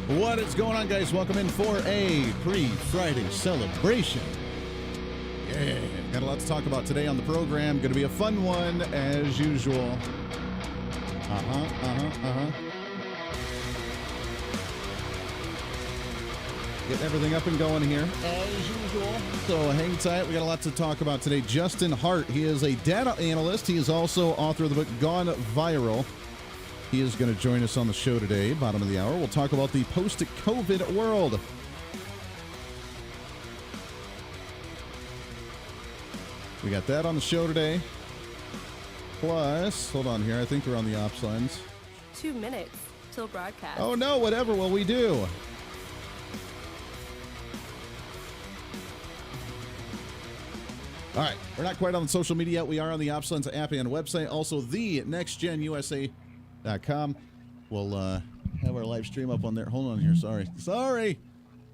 What is going on, guys? Welcome in for a pre-Friday celebration. Yeah, got a lot to talk about today on the program. Going to be a fun one, as usual. Getting everything up and going here, as usual. So hang tight. We got a lot to talk about today. Justin Hart, he is a data analyst. He is also author of the book Gone Viral. He is going to join us on the show today, bottom of the hour. We'll talk about the post-COVID world. We got that on the show today. Plus, hold on here. I think we're on the ops lines. 2 minutes till broadcast. Oh, no, whatever. Well, we do. All right. We're not quite on social media yet. We are on the ops lines app and website. Also, the nextgenusa.com. We'll have our live stream up on there. Hold on here. Sorry.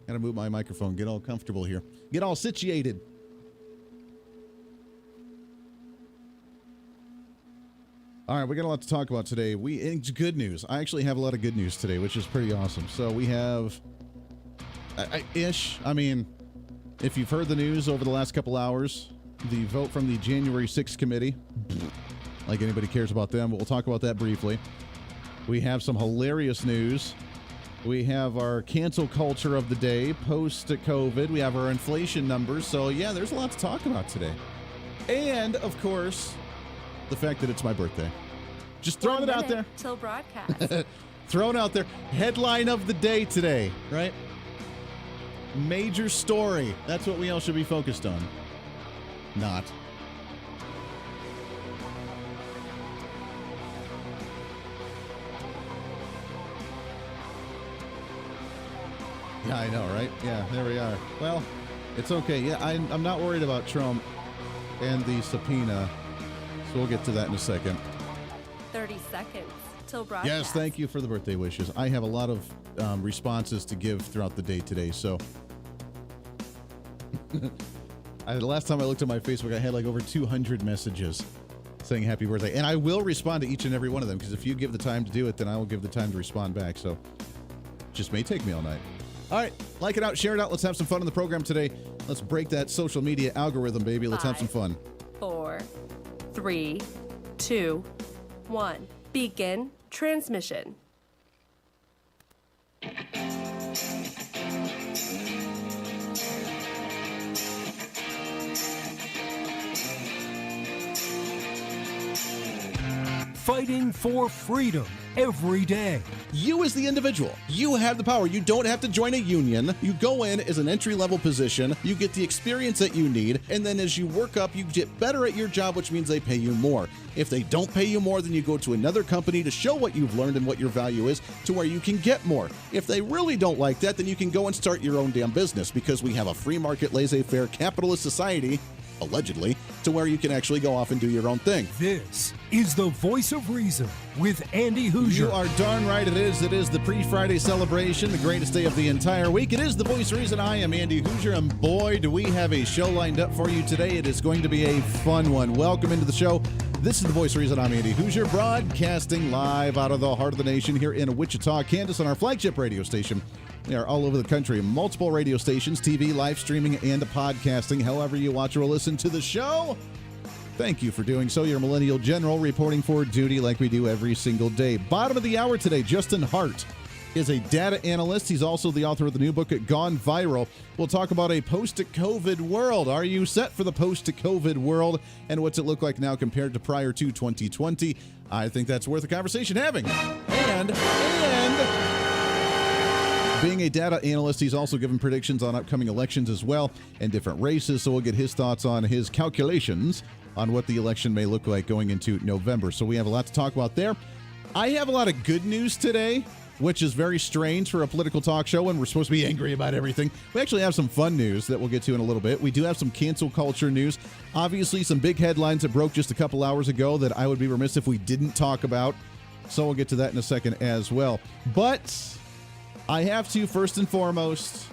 Gotta move my microphone. Get all comfortable here. Get all situated. All right, we got a lot to talk about today. It's good news. I actually have a lot of good news today, which is pretty awesome. So we have I mean, if you've heard the news over the last couple hours, the vote from the January 6th committee, like anybody cares about them, but we'll talk about that briefly. We have some hilarious news. We have our cancel culture of the day, post-COVID. We have our inflation numbers. So, yeah, there's a lot to talk about today. And, of course, the fact that it's my birthday. Just throwing it out there. Till broadcast. Thrown out there. Headline of the day today, right? Major story. That's what we all should be focused on. Not. Yeah, I know, right? Yeah, there we are. Well, it's okay. Yeah, I'm not worried about Trump and the subpoena, so we'll get to that in a second. 30 seconds till broadcast. Yes, thank you for the birthday wishes. I have a lot of responses to give throughout the day today, so... The last time I looked at my Facebook, I had like over 200 messages saying happy birthday. And I will respond to each and every one of them, because if you give the time to do it, then I will give the time to respond back. So just may take me all night. All right, like it out, share it out. Let's have some fun on the program today. Let's break that social media algorithm, baby. Let's have some fun. 4, 3, 2, 1. Begin transmission. Fighting for freedom every day. You as the individual, you have the power. You don't have to join a union. You go in as an entry-level position. You get the experience that you need. And then as you work up, you get better at your job, which means they pay you more. If they don't pay you more, then you go to another company to show what you've learned and what your value is to where you can get more. If they really don't like that, then you can go and start your own damn business, because we have a free market, laissez-faire, capitalist society, allegedly, to where you can actually go off and do your own thing. This is the Voice of Reason with Andy Hooser. You are darn right it is. It is the pre-Friday celebration, the greatest day of the entire week. It is the Voice of Reason. I am Andy Hooser, and boy, do we have a show lined up for you today. It is going to be a fun one. Welcome into the show. This is the Voice of Reason. I'm Andy Hooser, broadcasting live out of the heart of the nation here in Wichita, Kansas, on our flagship radio station. We are all over the country, multiple radio stations, TV, live streaming, and podcasting. However you watch or listen to the show, thank you for doing so. Your Millennial General reporting for duty like we do every single day. Bottom of the hour today, Justin Hart is a data analyst. He's also the author of the new book, Gone Viral. We'll talk about a post-COVID world. Are you set for the post-COVID world? And what's it look like now compared to prior to 2020? I think that's worth a conversation having. And being a data analyst, he's also given predictions on upcoming elections as well and different races. So we'll get his thoughts on his calculations on what the election may look like going into November. So we have a lot to talk about there. I have a lot of good news today, which is very strange for a political talk show when we're supposed to be angry about everything. We actually have some fun news that we'll get to in a little bit. We do have some cancel culture news. Obviously, some big headlines that broke just a couple hours ago that I would be remiss if we didn't talk about. So we'll get to that in a second as well. But I have to, first and foremost,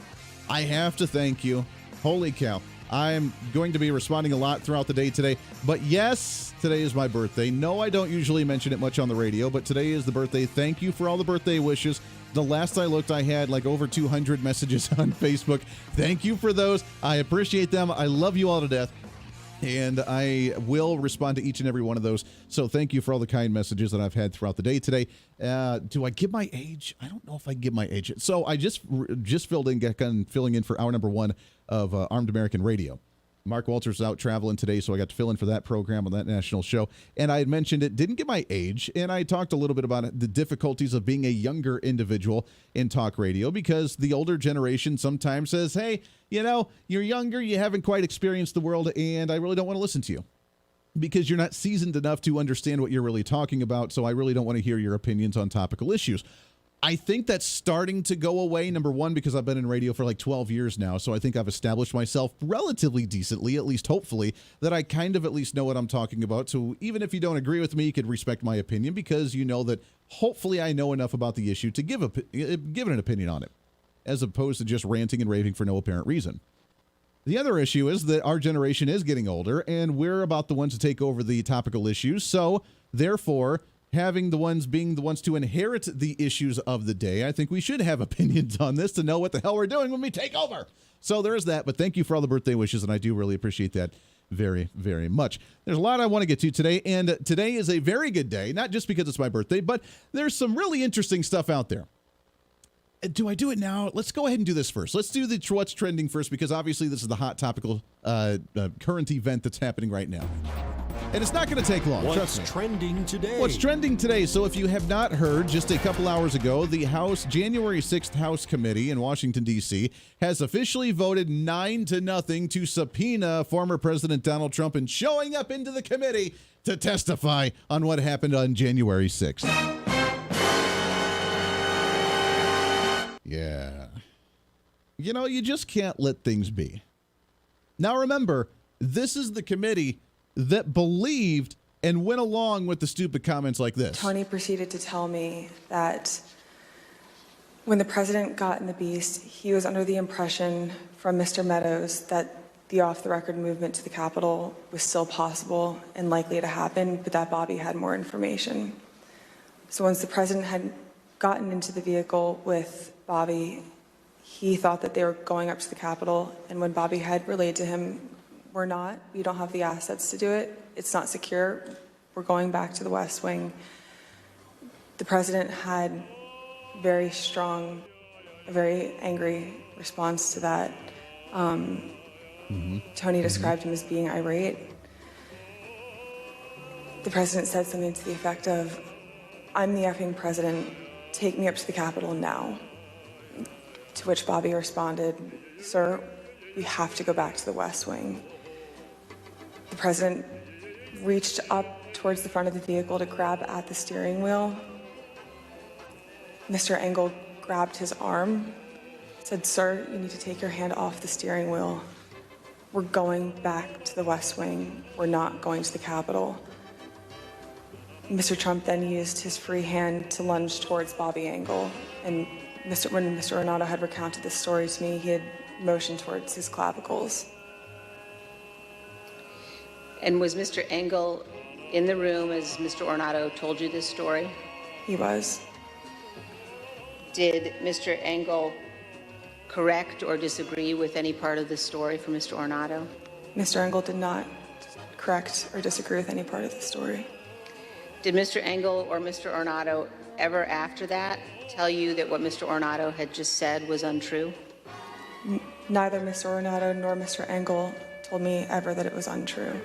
I have to thank you. Holy cow. I'm going to be responding a lot throughout the day today. But yes, today is my birthday. No, I don't usually mention it much on the radio, but today is the birthday. Thank you for all the birthday wishes. The last I looked, I had like over 200 messages on Facebook. Thank you for those. I appreciate them. I love you all to death. And I will respond to each and every one of those. So thank you for all the kind messages that I've had throughout the day today. Do I give my age? I don't know if I give my age. So I just filling in for hour number 1 of Armed American Radio. Mark Walters is out traveling today, so I got to fill in for that program on that national show. And I had mentioned it, didn't get my age, and I talked a little bit about it, the difficulties of being a younger individual in talk radio, because the older generation sometimes says, hey, you're younger, you haven't quite experienced the world, and I really don't want to listen to you because you're not seasoned enough to understand what you're really talking about, so I really don't want to hear your opinions on topical issues. I think that's starting to go away, number one, because I've been in radio for like 12 years now, so I think I've established myself relatively decently, at least hopefully, that I kind of at least know what I'm talking about. So even if you don't agree with me, you could respect my opinion because you know that hopefully I know enough about the issue to give an opinion on it, as opposed to just ranting and raving for no apparent reason. The other issue is that our generation is getting older, and we're about the ones to take over the topical issues, so therefore being the ones to inherit the issues of the day, I think we should have opinions on this to know what the hell we're doing when we take over. So there is that, but thank you for all the birthday wishes, and I do really appreciate that very, very much. There's a lot I want to get to today, and today is a very good day, not just because it's my birthday, but there's some really interesting stuff out there. Do I do it now? Let's go ahead and do this first. Let's do the what's trending first, because obviously this is the hot topical current event that's happening right now. And it's not going to take long. What's trending today? What's trending today? So if you have not heard, just a couple hours ago, the January 6th House Committee in Washington, D.C. has officially voted 9-0 to subpoena former President Donald Trump and showing up into the committee to testify on what happened on January 6th. Yeah. You just can't let things be. Now remember, this is the committee that believed and went along with the stupid comments like this. Tony proceeded to tell me that when the president got in the beast, he was under the impression from Mr. Meadows that the off-the-record movement to the Capitol was still possible and likely to happen, but that Bobby had more information. So once the president had gotten into the vehicle with Bobby, he thought that they were going up to the Capitol, and when Bobby had relayed to him, we don't have the assets to do it, it's not secure, we're going back to the West Wing. The president had a very angry response to that. Tony described him as being irate. The president said something to the effect of, "I'm the effing president, take me up to the Capitol now." To which Bobby responded, "Sir, we have to go back to the West Wing." The president reached up towards the front of the vehicle to grab at the steering wheel. Mr. Engel grabbed his arm, said, "Sir, you need to take your hand off the steering wheel. We're going back to the West Wing. We're not going to the Capitol." Mr. Trump then used his free hand to lunge towards Bobby Engel. And when Mr. Ornato had recounted this story to me, he had motioned towards his clavicles. And was Mr. Engel in the room as Mr. Ornato told you this story? He was. Did Mr. Engel correct or disagree with any part of the story from Mr. Ornato? Mr. Engel did not correct or disagree with any part of the story. Did Mr. Engel or Mr. Ornato ever after that tell you that what Mr. Ornato had just said was untrue? Neither Mr. Ornato nor Mr. Engel told me ever that it was untrue.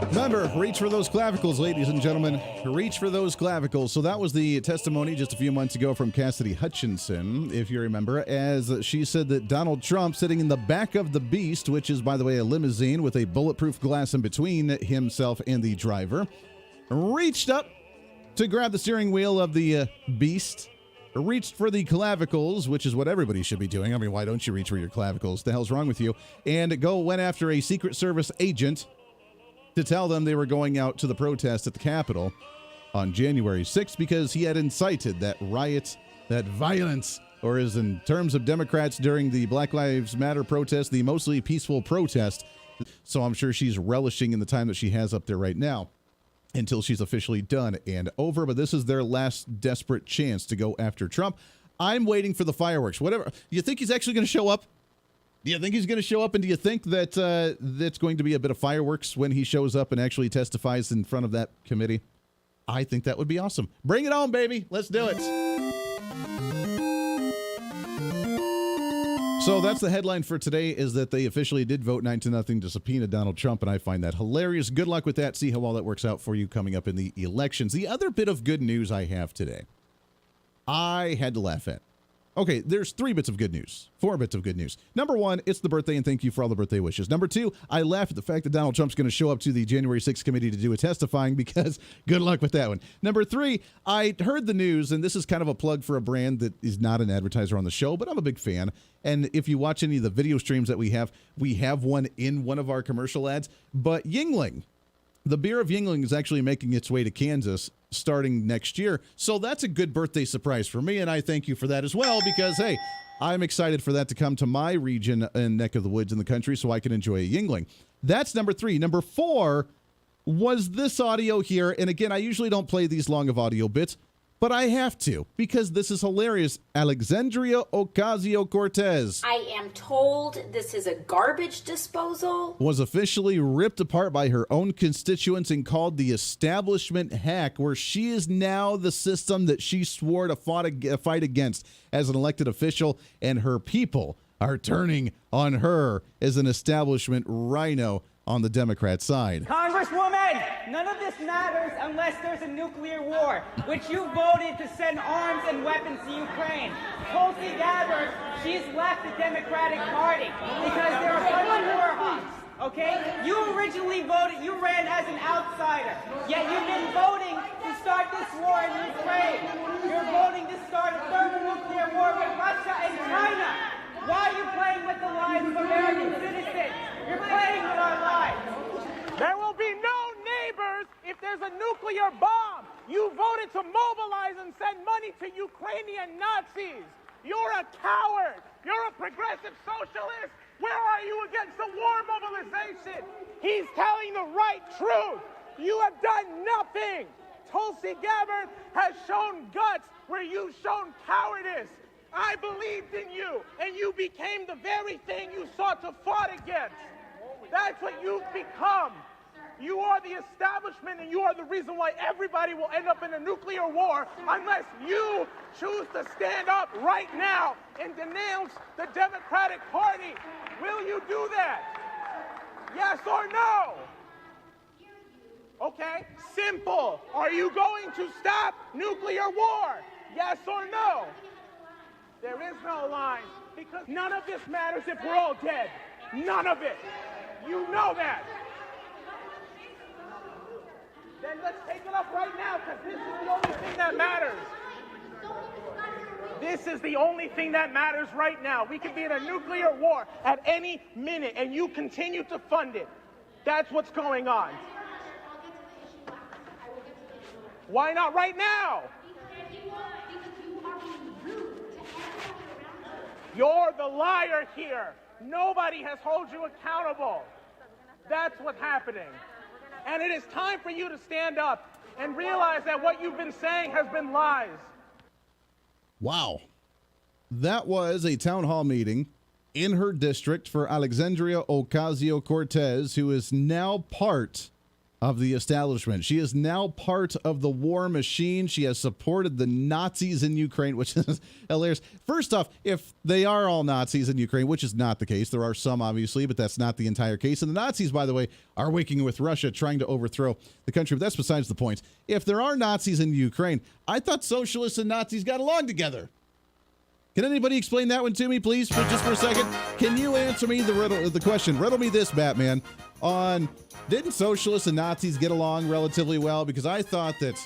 Remember, reach for those clavicles, ladies and gentlemen. Reach for those clavicles. So that was the testimony just a few months ago from Cassidy Hutchinson, if you remember, as she said that Donald Trump, sitting in the back of the Beast, which is, by the way, a limousine with a bulletproof glass in between himself and the driver, reached up to grab the steering wheel of the Beast, reached for the clavicles, which is what everybody should be doing. I mean, why don't you reach for your clavicles? The hell's wrong with you? And went after a Secret Service agent to tell them they were going out to the protest at the Capitol on January 6th because he had incited that riot, that violence, or as in terms of Democrats during the Black Lives Matter protest, the mostly peaceful protest. So I'm sure she's relishing in the time that she has up there right now. until she's officially done and over. But this is their last desperate chance to go after Trump. I'm waiting for the fireworks. Whatever. You think he's actually going to show up? Do you think he's going to show up? And do you think that that's going to be a bit of fireworks when he shows up and actually testifies in front of that committee? I think that would be awesome. Bring it on, baby. Let's do it. So that's the headline for today, is that they officially did vote 9-0 to subpoena Donald Trump, and I find that hilarious. Good luck with that. See how well that works out for you coming up in the elections. The other bit of good news I have today, I had to laugh at. Okay, there's 4 bits of good news. Number 1, it's the birthday, and thank you for all the birthday wishes. Number 2, I laugh at the fact that Donald Trump's going to show up to the January 6th committee to do a testifying, because good luck with that one. Number 3, I heard the news, and this is kind of a plug for a brand that is not an advertiser on the show, but I'm a big fan. And if you watch any of the video streams that we have one in one of our commercial ads. But Yuengling, the beer of Yuengling, is actually making its way to Kansas starting next year. So that's a good birthday surprise for me, and I thank you for that as well, because, hey, I'm excited for that to come to my region and neck of the woods in the country so I can enjoy a Yuengling. That's number 3. Number 4 was this audio here. And again, I usually don't play these long of audio bits, but I have to, because this is hilarious. Alexandria Ocasio-Cortez I am told this is a garbage disposal. was officially ripped apart by her own constituents and called the establishment hack, where she is now the system that she swore to fight against as an elected official, and her people are turning on her as an establishment rhino on the Democrat side. Congresswoman, none of this matters unless there's a nuclear war, which you voted to send arms and weapons to Ukraine. Tulsi Gabbard, she's left the Democratic Party because they're a bunch of war hawks, okay? You originally voted, you ran as an outsider, yet you've been voting to start this war in Ukraine. You're voting to start a third nuclear war with Russia and China. Why are you playing with the lives of American citizens? You're playing with our lives. There will be no neighbors if there's a nuclear bomb. You voted to mobilize and send money to Ukrainian Nazis. You're a coward. You're a progressive socialist. Where are you against the war mobilization? He's telling the right truth. You have done nothing. Tulsi Gabbard has shown guts where you've shown cowardice. I believed in you, and you became the very thing you sought to fight against. That's what you've become. You are the establishment, and you are the reason why everybody will end up in a nuclear war unless you choose to stand up right now and denounce the Democratic Party. Will you do that? Yes or no? Okay, simple. Are you going to stop nuclear war? Yes or no? There is no line, because none of this matters if we're all dead. None of it. You know that. Then let's take it up right now, because this is the only thing that matters. This is the only thing that matters right now. We could be in a nuclear war at any minute, and you continue to fund it. That's what's going on. Why not right now? You're the liar here. Nobody has held you accountable. That's what's happening. And it is time for you to stand up and realize that what you've been saying has been lies. Wow. That was a town hall meeting in her district for Alexandria Ocasio-Cortez, who is now part of the establishment. She is now part of the war machine. She has supported the Nazis in Ukraine, which is hilarious. First off, if they are all Nazis in Ukraine, which is not the case, there are some obviously, but that's not the entire case. And the Nazis, by the way, are working with Russia, trying to overthrow the country. But that's besides the point. If there are Nazis in Ukraine, I thought socialists and Nazis got along together. Can anybody explain that one to me, please, just for a second? Can you answer me the question? Riddle me this, Batman. Didn't socialists and Nazis get along relatively well? Because I thought that,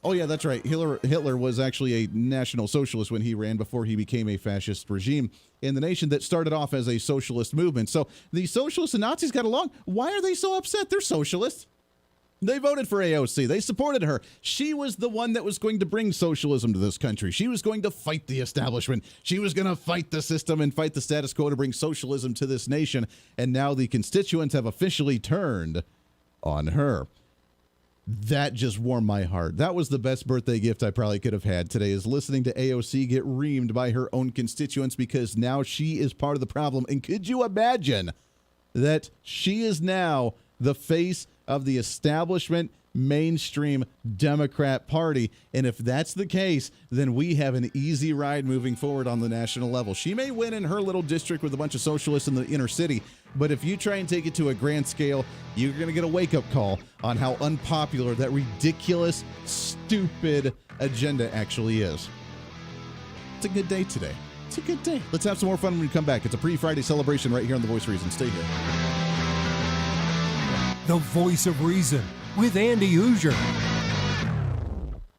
oh yeah, that's right. Hitler was actually a national socialist when he ran before he became a fascist regime in the nation that started off as a socialist movement. So the socialists and Nazis got along. Why are they so upset? They're socialists. They voted for AOC. They supported her. She was the one that was going to bring socialism to this country. She was going to fight the establishment. She was going to fight the system and fight the status quo to bring socialism to this nation. And now the constituents have officially turned on her. That just warmed my heart. That was the best birthday gift I probably could have had today, is listening to AOC get reamed by her own constituents, because now she is part of the problem. And could you imagine that she is now the face of the establishment mainstream Democrat Party? And if that's the case, then we have an easy ride moving forward on the national level. She may win in her little district with a bunch of socialists in the inner city, but if you try and take it to a grand scale, you're going to get a wake-up call on how unpopular that ridiculous, stupid agenda actually is. It's a good day today. It's a good day. Let's have some more fun when we come back. It's a pre-Friday celebration right here on The Voice of Reason. Stay here. The Voice of Reason with Andy Hooser.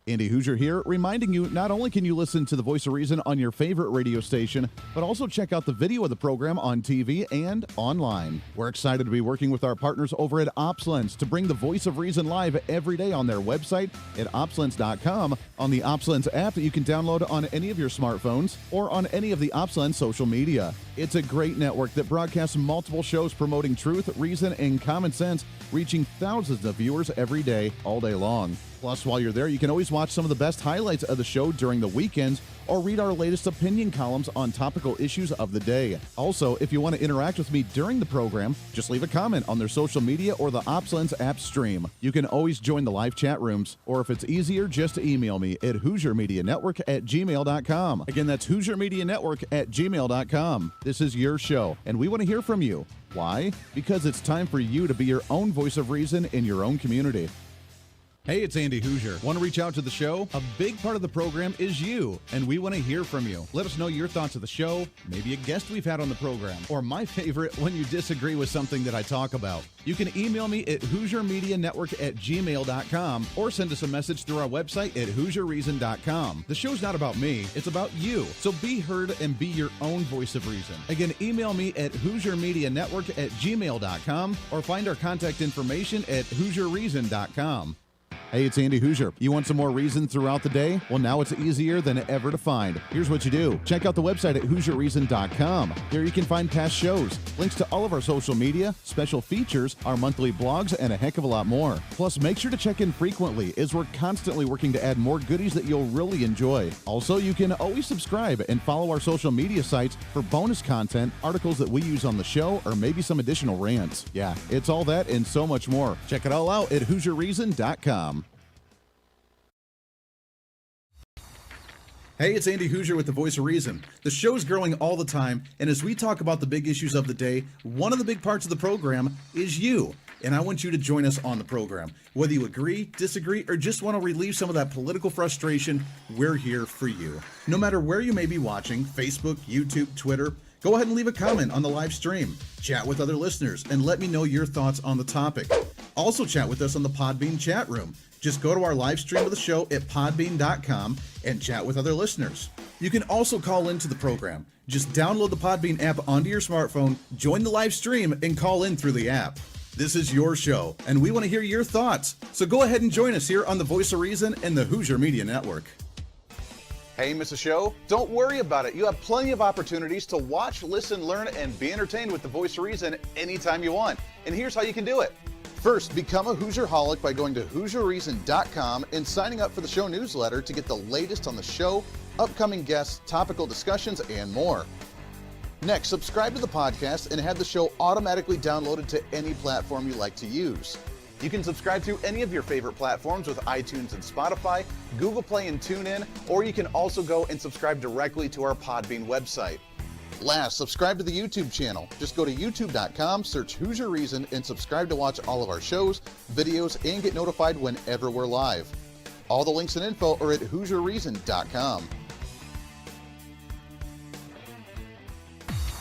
Andy Hooser here, reminding you not only can you listen to The Voice of Reason on your favorite radio station, but also check out the video of the program on TV and online. We're excited to be working with our partners over at OpsLens to bring The Voice of Reason live every day on their website at opslens.com, on the OpsLens app that you can download on any of your smartphones, or on any of the OpsLens social media. It's a great network that broadcasts multiple shows promoting truth, reason, and common sense, reaching thousands of viewers every day, all day long. Plus, while you're there, you can always watch some of the best highlights of the show during the weekends, or read our latest opinion columns on topical issues of the day. Also, if you want to interact with me during the program, just leave a comment on their social media or the OpsLens app stream. You can always join the live chat rooms, or if it's easier, just email me at HooserMediaNetwork@gmail.com. Again, that's HooserMediaNetwork@gmail.com. This is your show, and we want to hear from you. Why? Because it's time for you to be your own voice of reason in your own community. Hey, it's Andy Hooser. Want to reach out to the show? A big part of the program is you, and we want to hear from you. Let us know your thoughts of the show, maybe a guest we've had on the program, or my favorite, when you disagree with something that I talk about. You can email me at HooserMediaNetwork@gmail.com, or send us a message through our website at HooserReason.com. The show's not about me, it's about you. So be heard and be your own voice of reason. Again, email me at HooserMediaNetwork@gmail.com, or find our contact information at HooserReason.com. Hey, it's Andy Hooser. You want some more reason throughout the day? Well, now it's easier than ever to find. Here's what you do. Check out the website at HooserReason.com. Here you can find past shows, links to all of our social media, special features, our monthly blogs, and a heck of a lot more. Plus, make sure to check in frequently, as we're constantly working to add more goodies that you'll really enjoy. Also, you can always subscribe and follow our social media sites for bonus content, articles that we use on the show, or maybe some additional rants. Yeah, it's all that and so much more. Check it all out at HooserReason.com. Hey, it's Andy Hooser with The Voice of Reason. The show's growing all the time, and as we talk about the big issues of the day, one of the big parts of the program is you. And I want you to join us on the program. Whether you agree, disagree, or just want to relieve some of that political frustration, we're here for you. No matter where you may be watching, Facebook, YouTube, Twitter, go ahead and leave a comment on the live stream. Chat with other listeners and let me know your thoughts on the topic. Also chat with us on the Podbean chat room. Just go to our live stream of the show at podbean.com and chat with other listeners. You can also call into the program. Just download the Podbean app onto your smartphone, join the live stream, and call in through the app. This is your show, and we want to hear your thoughts. So go ahead and join us here on The Voice of Reason and the Hooser Media Network. Hey, miss a show? Don't worry about it. You have plenty of opportunities to watch, listen, learn, and be entertained with The Voice of Reason anytime you want. And here's how you can do it. First, become a Hooserholic by going to HooserReason.com and signing up for the show newsletter to get the latest on the show, upcoming guests, topical discussions, and more. Next, subscribe to the podcast and have the show automatically downloaded to any platform you like to use. You can subscribe through any of your favorite platforms with iTunes and Spotify, Google Play and TuneIn, or you can also go and subscribe directly to our Podbean website. Last, subscribe to the YouTube channel. Just go to youtube.com, search Hooser Reason, and subscribe to watch all of our shows, videos, and get notified whenever we're live. All the links and info are at HooserReason.com.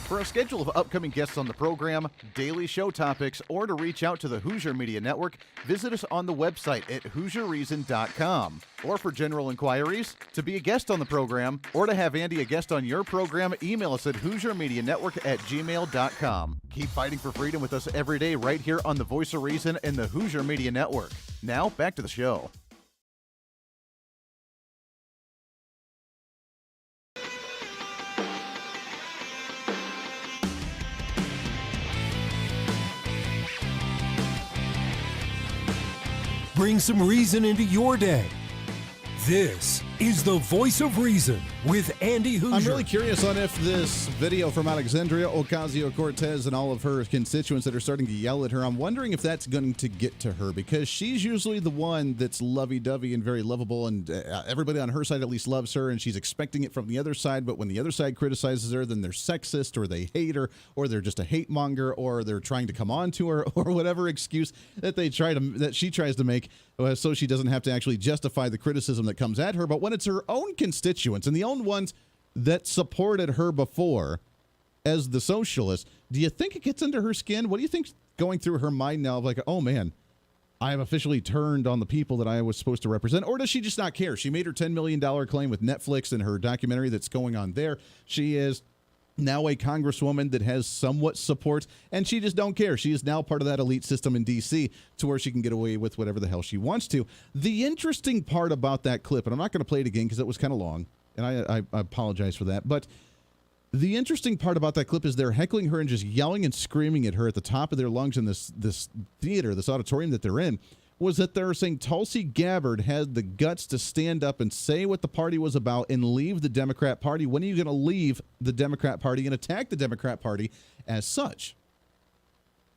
For a schedule of upcoming guests on the program, daily show topics, or to reach out to the Hooser Media Network, visit us on the website at HooserReason.com. Or for general inquiries, to be a guest on the program, or to have Andy a guest on your program, email us at HooserMediaNetwork@gmail.com. Keep fighting for freedom with us every day right here on the Voice of Reason and the Hooser Media Network. Now, back to the show. Bring some reason into your day. This is the Voice of Reason with Andy Hooser. I'm really curious on if this video from Alexandria Ocasio-Cortez and all of her constituents that are starting to yell at her, I'm wondering if that's going to get to her, because she's usually the one that's lovey-dovey and very lovable, and everybody on her side at least loves her, and she's expecting it from the other side. But when the other side criticizes her, then they're sexist, or they hate her, or they're just a hate monger, or they're trying to come on to her, or whatever excuse that she tries to make, so she doesn't have to actually justify the criticism that comes at her. But when it's her own constituents and the own ones that supported her before as the socialist, do you think it gets under her skin? What do you think's going through her mind now of like, oh man, I have officially turned on the people that I was supposed to represent? Or does she just not care? She made her $10 million claim with Netflix and her documentary that's going on there. She is now a congresswoman that has somewhat support, and she just don't care. She is now part of that elite system in D.C. to where she can get away with whatever the hell she wants to. The interesting part about that clip, and I'm not going to play it again because it was kind of long, and I apologize for that, but the interesting part about that clip is they're heckling her and just yelling and screaming at her at the top of their lungs in this theater, this auditorium that they're in, was that they're saying Tulsi Gabbard had the guts to stand up and say what the party was about and leave the Democrat Party. When are you going to leave the Democrat Party and attack the Democrat Party as such?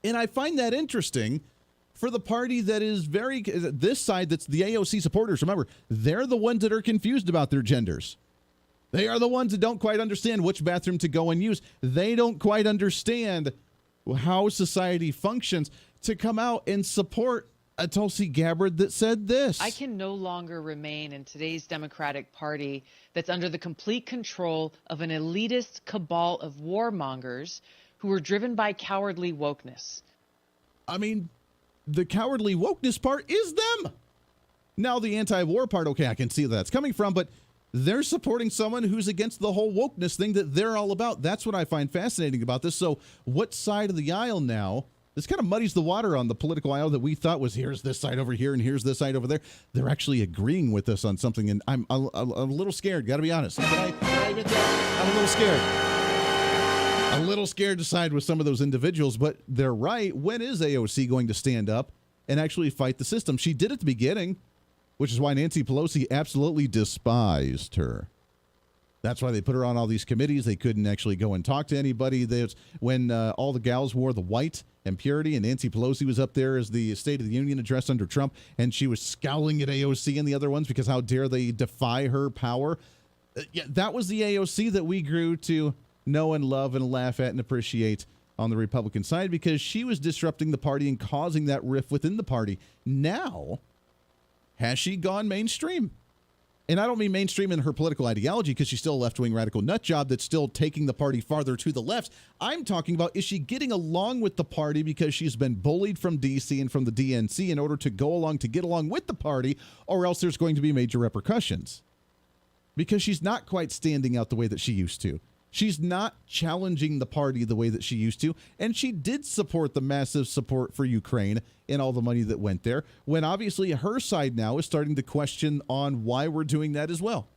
And I find that interesting for the party that is this side, that's the AOC supporters. Remember, they're the ones that are confused about their genders. They are the ones that don't quite understand which bathroom to go and use. They don't quite understand how society functions to come out and support a Tulsi Gabbard that said this. I can no longer remain in today's Democratic Party that's under the complete control of an elitist cabal of warmongers who are driven by cowardly wokeness. I mean, the cowardly wokeness part is them. Now, the anti-war part, okay, I can see where that's coming from, but they're supporting someone who's against the whole wokeness thing that they're all about. That's what I find fascinating about this. So what side of the aisle now? This kind of muddies the water on the political aisle that we thought was here's this side over here and here's this side over there. They're actually agreeing with us on something, and I'm a little scared, got to be honest. I'm a little scared. A little scared to side with some of those individuals, but they're right. When is AOC going to stand up and actually fight the system? She did at the beginning, which is why Nancy Pelosi absolutely despised her. That's why they put her on all these committees. They couldn't actually go and talk to anybody. When all the gals wore the white and purity, and Nancy Pelosi was up there as the State of the Union address under Trump, and she was scowling at AOC and the other ones because how dare they defy her power. Yeah, that was the AOC that we grew to know and love and laugh at and appreciate on the Republican side, because she was disrupting the party and causing that rift within the party. Now, has she gone mainstream? And I don't mean mainstream in her political ideology, because she's still a left-wing radical nut job that's still taking the party farther to the left. I'm talking about, is she getting along with the party because she's been bullied from D.C. and from the DNC in order to get along with the party, or else there's going to be major repercussions? Because she's not quite standing out the way that she used to. She's not challenging the party the way that she used to, and she did support the massive support for Ukraine and all the money that went there, when obviously her side now is starting to question on why we're doing that as well.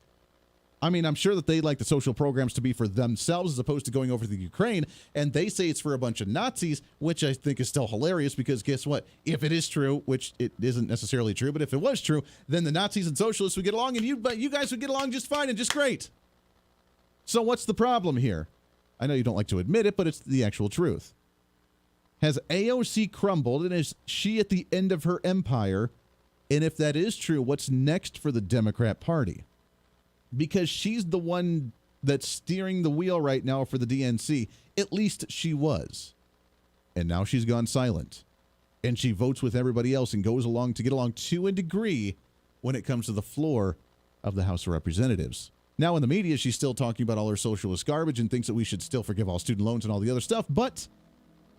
I mean, I'm sure that they like the social programs to be for themselves as opposed to going over to the Ukraine, and they say it's for a bunch of Nazis, which I think is still hilarious, because guess what? If it is true, which it isn't necessarily true, but if it was true, then the Nazis and socialists would get along, and you guys would get along just fine and just great. So what's the problem here? I know you don't like to admit it, but it's the actual truth. Has AOC crumbled, and is she at the end of her empire? And if that is true, what's next for the Democrat Party? Because she's the one that's steering the wheel right now for the DNC. At least she was. And now she's gone silent. And she votes with everybody else and goes along to get along to a degree when it comes to the floor of the House of Representatives. Now in the media, she's still talking about all her socialist garbage and thinks that we should still forgive all student loans and all the other stuff. But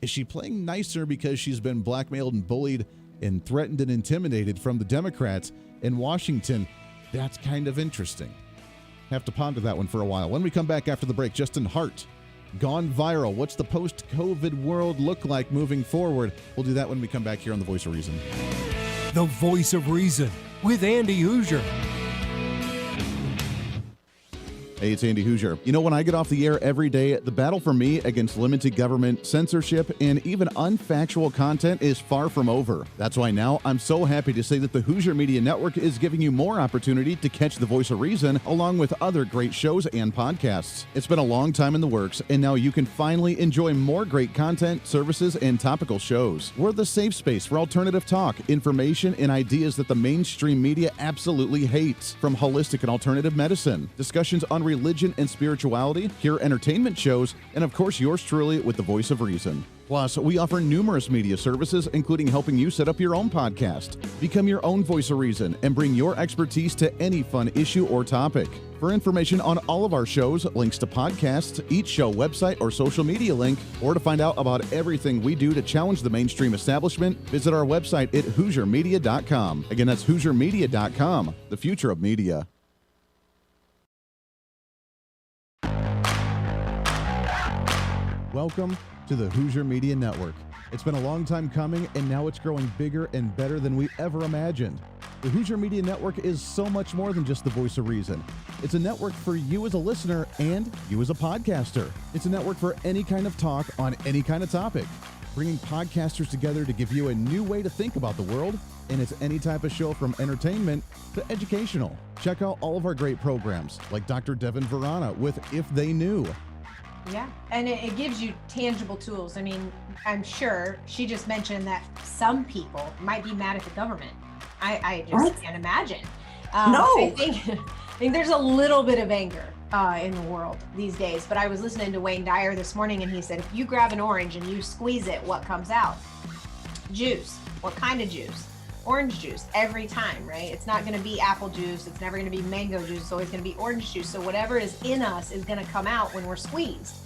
is she playing nicer because she's been blackmailed and bullied and threatened and intimidated from the Democrats in Washington? That's kind of interesting. Have to ponder that one for a while. When we come back after the break, Justin Hart, gone viral. What's the post-COVID world look like moving forward? We'll do that when we come back here on The Voice of Reason. The Voice of Reason with Andy Hooser. Hey, it's Andy Hooser. You know, when I get off the air every day, the battle for me against limited government, censorship, and even unfactual content is far from over. That's why now I'm so happy to say that the Hooser Media Network is giving you more opportunity to catch the voice of reason along with other great shows and podcasts. It's been a long time in the works, and now you can finally enjoy more great content, services, and topical shows. We're the safe space for alternative talk, information, and ideas that the mainstream media absolutely hates. From holistic and alternative medicine, discussions on religion and spirituality, pure entertainment shows, and of course yours truly with the voice of reason. Plus, we offer numerous media services, including helping you set up your own podcast, become your own voice of reason, and bring your expertise to any fun issue or topic. For information on all of our shows, links to podcasts, each show website or social media link, or to find out about everything we do to challenge the mainstream establishment, visit our website at HooserMedia.com. Again, that's HooserMedia.com, the future of media. Welcome to the Hooser Media Network. It's been a long time coming, and now it's growing bigger and better than we ever imagined. The Hooser Media Network is so much more than just the voice of reason. It's a network for you as a listener and you as a podcaster. It's a network for any kind of talk on any kind of topic, bringing podcasters together to give you a new way to think about the world, and it's any type of show from entertainment to educational. Check out all of our great programs, like Dr. Devin Verana with If They Knew. Yeah, and it gives you tangible tools. I mean, I'm sure she just mentioned that some people might be mad at the government. I just can't imagine. No. I think there's a little bit of anger in the world these days, but I was listening to Wayne Dyer this morning, and he said, if you grab an orange and you squeeze it, what comes out? Juice. What kind of juice? Orange juice every time, right? It's not going to be apple juice. It's never going to be mango juice. It's always going to be orange juice. So whatever is in us is going to come out when we're squeezed.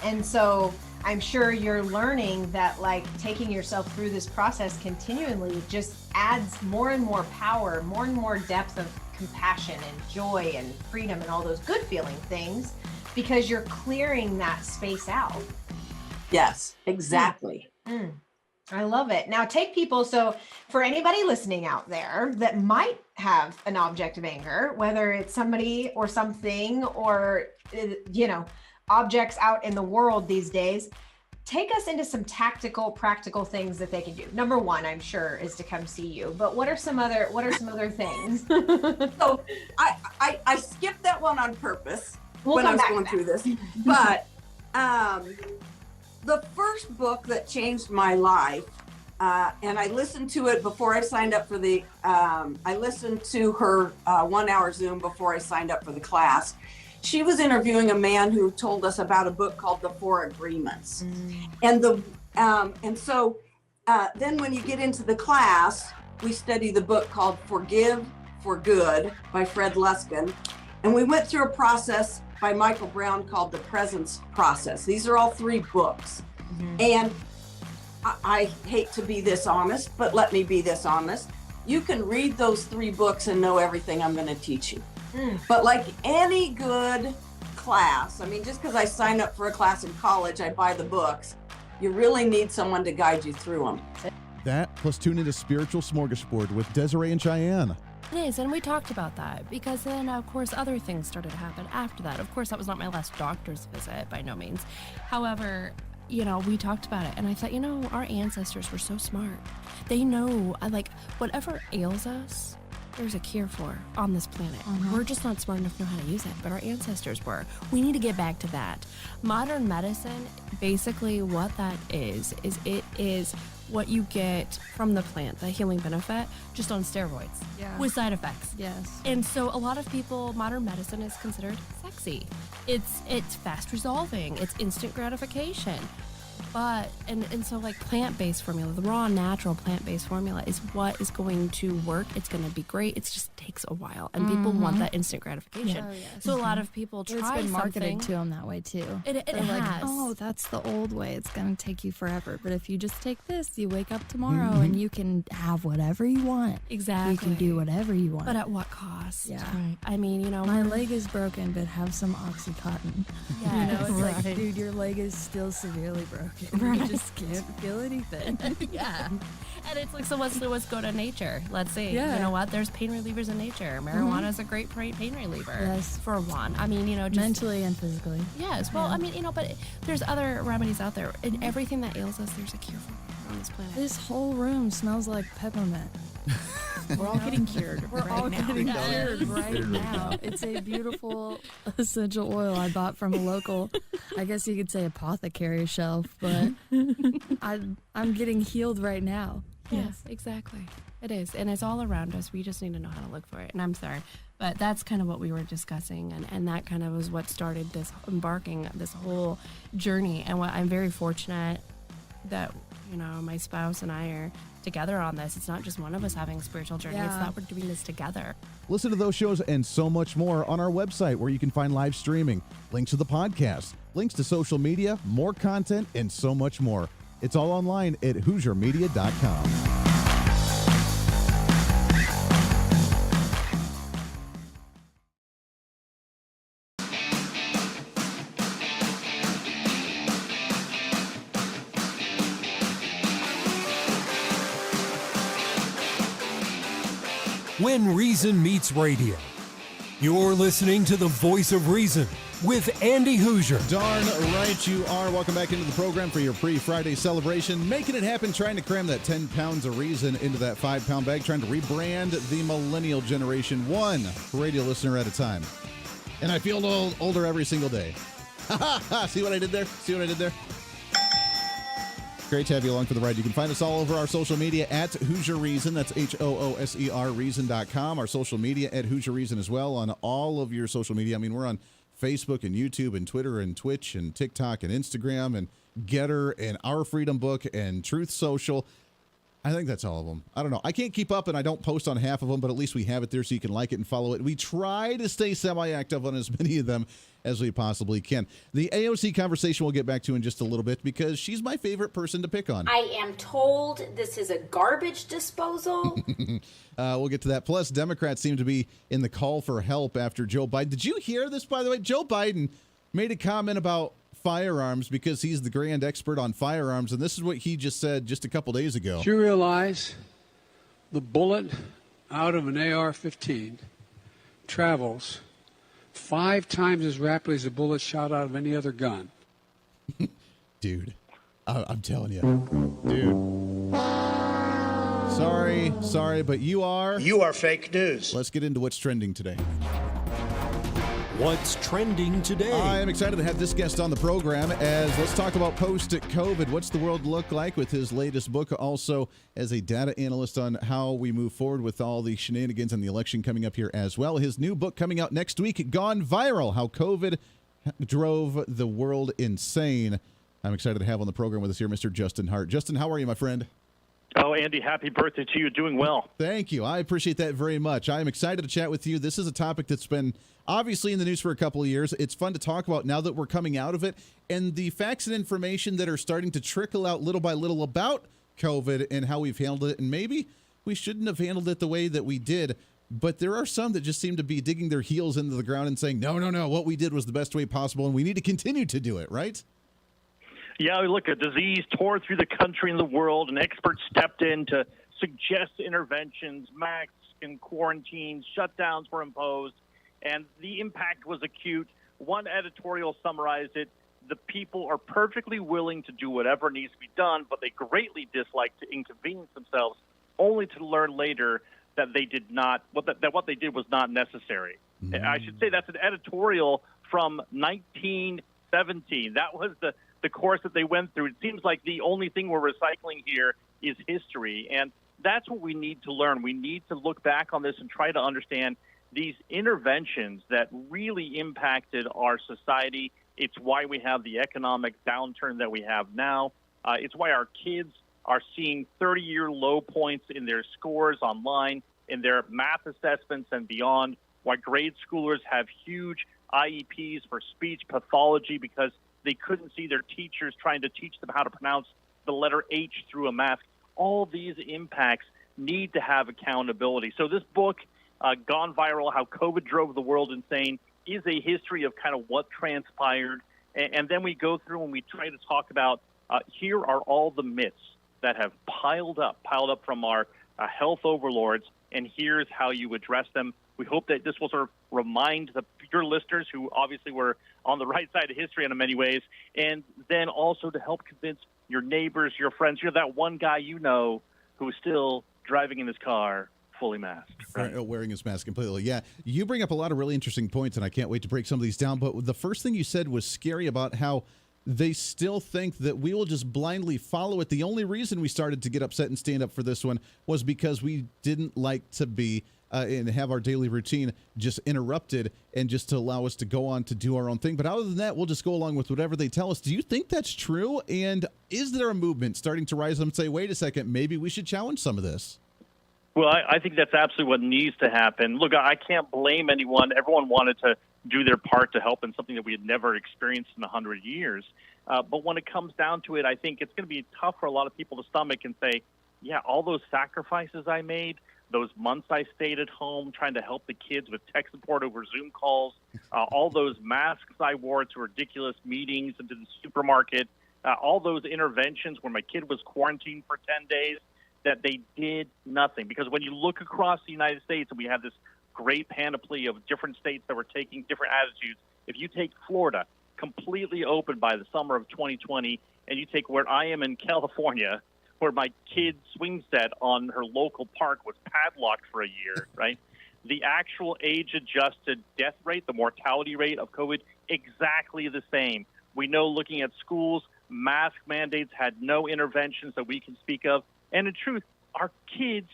And so I'm sure you're learning that, like, taking yourself through this process continually just adds more and more power, more and more depth of compassion and joy and freedom and all those good feeling things, because you're clearing that space out. Yes, exactly. I love it. Now take people, so for anybody listening out there that might have an object of anger, whether it's somebody or something or, you know, objects out in the world these days, take us into some tactical, practical things that they can do. Number one, I'm sure, is to come see you, but what are some other things? So I skipped that one on purpose when I was going through this, but the first book that changed my life, and I listened to it before I signed up for I listened to her 1 hour Zoom before I signed up for the class. She was interviewing a man who told us about a book called The Four Agreements. And so then when you get into the class, we study the book called Forgive for Good by Fred Luskin. And we went through a process by Michael Brown called The Presence Process. These are all 3 books. And I hate to be this honest, but let me be this honest. You can read those 3 books and know everything I'm going to teach you. But like any good class, I mean, just because I signed up for a class in college, I buy the books. You really need someone to guide you through them. That, plus tune into Spiritual Smorgasbord with Desiree and Cheyenne. It is, and we talked about that because then, of course, other things started to happen after that. Of course, that was not my last doctor's visit, by no means. However, you know, we talked about it, and I thought, you know, our ancestors were so smart. They know, like, whatever ails us, there's a cure for on this planet. We're just not smart enough to know how to use it, but our ancestors were. We need to get back to that. Modern medicine, basically what that is it is what you get from the plant, the healing benefit, just on steroids with side effects. Yes. And so a lot of people, modern medicine is considered sexy. It's fast resolving. It's instant gratification. But, and so like plant-based formula, the raw, natural plant-based formula is what is going to work. It's going to be great. It just takes a while. And people want that instant gratification. Oh, yes. So a lot of people try something. It's been marketed something. to them that way too. It They're like, has. oh, that's the old way. It's going to take you forever. But if you just take this, you wake up tomorrow and you can have whatever you want. Exactly. You can do whatever you want. But at what cost? Yeah. Right. I mean, you know. My leg is broken, but have some Oxycontin. Yeah. You know, it's like, dude, your leg is still severely broken. Right. You just can't feel anything. Yeah. And it's like, so let's go to nature. Let's see. Yeah. You know what? There's pain relievers in nature. Marijuana is a great pain reliever. Yes. For one. I mean, just mentally and physically. Yes. Well, I mean, but there's other remedies out there. And everything that ails us, there's a cure for on this planet. This whole room smells like peppermint. We're all getting cured. We're all getting cured right Literally. now. It's a beautiful essential oil I bought from a local, I guess you could say apothecary shelf, but I'm getting healed right now. Yes, exactly. It is. And it's all around us. We just need to know how to look for it. And I'm sorry, but that's kind of what we were discussing. And that kind of was what started this whole journey. And what I'm very fortunate that, my spouse and I are together on this. It's not just one of us having a spiritual journey. It's that we're doing this together. Listen to those shows and so much more on our website, where you can find live streaming, links to the podcast, links to social media, more content, and so much more. It's all online at HooserMedia.com. When Reason Meets Radio. You're listening to the Voice of Reason with Andy Hooser. Darn right you are. Welcome back into the program for your pre-Friday celebration. Making it happen, trying to cram that 10 pounds of reason into that 5-pound bag, trying to rebrand the millennial generation, one radio listener at a time. And I feel older every single day. See what I did there? Great to have you along for the ride. You can find us all over our social media at Hooser Reason. That's HOOSER Reason.com. Our social media at Hooser Reason as well on all of your social media. I mean, we're on Facebook and YouTube and Twitter and Twitch and TikTok and Instagram and Getter and Our Freedom Book and Truth Social. I think that's all of them. I don't know. I can't keep up and I don't post on half of them, but at least we have it there so you can like it and follow it. We try to stay semi-active on as many of them as we possibly can. The AOC conversation we'll get back to in just a little bit because she's my favorite person to pick on. I am told this is a garbage disposal. We'll get to that. Plus, Democrats seem to be in the call for help after Joe Biden. Did you hear this, by the way? Joe Biden made a comment about firearms because he's the grand expert on firearms, and this is what he just said just a couple days ago. Do you realize the bullet out of an AR-15 travels 5 times as rapidly as a bullet shot out of any other gun? Dude, I'm telling you. Dude. Sorry, but you are fake news. Let's get into what's trending today. What's trending today? I am excited to have this guest on the program as let's talk about post-COVID. What's the world look like with his latest book? Also, as a data analyst on how we move forward with all the shenanigans and the election coming up here as well. His new book coming out next week, Gone Viral, How COVID Drove the World Insane. I'm excited to have on the program with us here Mr. Justin Hart. Justin, how are you, my friend? Oh, Andy, happy birthday to you. Doing well. Thank you. I appreciate that very much. I am excited to chat with you. This is a topic that's been obviously in the news for a couple of years. It's fun to talk about now that we're coming out of it, and the facts and information that are starting to trickle out little by little about COVID and how we've handled it. And maybe we shouldn't have handled it the way that we did, but there are some that just seem to be digging their heels into the ground and saying, no, what we did was the best way possible, and we need to continue to do it, right? Yeah, look, a disease tore through the country and the world, and experts stepped in to suggest interventions, masks and quarantines, shutdowns were imposed, and the impact was acute. One editorial summarized it: the people are perfectly willing to do whatever needs to be done, but they greatly dislike to inconvenience themselves, only to learn later that they did not, that what they did was not necessary. I should say that's an editorial from 1917. That was the course that they went through. It seems like the only thing we're recycling here is history, and that's what we need to learn. We need to look back on this and try to understand these interventions that really impacted our society. It's why we have the economic downturn that we have now. It's why our kids are seeing 30-year low points in their scores online, in their math assessments and beyond, why grade schoolers have huge IEPs for speech pathology because they couldn't see their teachers trying to teach them how to pronounce the letter H through a mask. All these impacts need to have accountability. So this book, Gone Viral, How COVID Drove the World Insane, is a history of kind of what transpired. And then we go through and we try to talk about Here are all the myths that have piled up from our health overlords, and here's how you address them. We hope that this will sort of remind your listeners, who obviously were on the right side of history in many ways, and then also to help convince your neighbors, your friends. You're that one guy who's still driving in his car fully masked, right? Wearing his mask completely. Yeah, you bring up a lot of really interesting points, and I can't wait to break some of these down. But the first thing you said was scary about how they still think that we will just blindly follow it. The only reason we started to get upset and stand up for this one was because we didn't like to be and have our daily routine just interrupted and just to allow us to go on to do our own thing. But other than that, we'll just go along with whatever they tell us. Do you think that's true? And is there a movement starting to rise up and say, wait a second, maybe we should challenge some of this? Well, I think that's absolutely what needs to happen. Look, I can't blame anyone. Everyone wanted to do their part to help in something that we had never experienced in 100 years. But when it comes down to it, I think it's going to be tough for a lot of people to stomach and say, yeah, all those sacrifices I made, those months I stayed at home trying to help the kids with tech support over Zoom calls, all those masks I wore to ridiculous meetings and to the supermarket, all those interventions where my kid was quarantined for 10 days, that they did nothing. Because when you look across the United States, and we have this great panoply of different states that were taking different attitudes, if you take Florida, completely open by the summer of 2020, and you take where I am in California, where my kid's swing set on her local park was padlocked for a year, right? The actual age-adjusted death rate, the mortality rate of COVID, exactly the same. We know, looking at schools, mask mandates had no interventions that we can speak of. And in truth, our kids,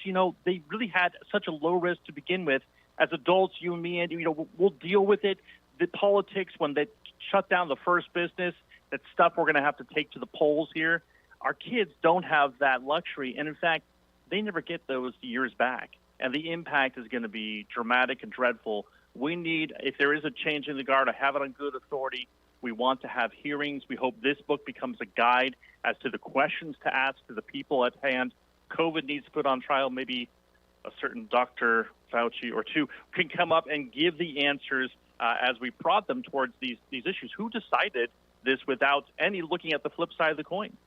they really had such a low risk to begin with. As adults, you and me, and we'll deal with it. The politics, when they shut down the first business, that stuff we're going to have to take to the polls here. Our kids don't have that luxury. And in fact, they never get those years back. And the impact is going to be dramatic and dreadful. We need, if there is a change in the guard, to have it on good authority. We want to have hearings. We hope this book becomes a guide as to the questions to ask to the people at hand. COVID needs to put on trial. Maybe a certain Dr. Fauci or two can come up and give the answers as we prod them towards these issues. Who decided this without any looking at the flip side of the coin?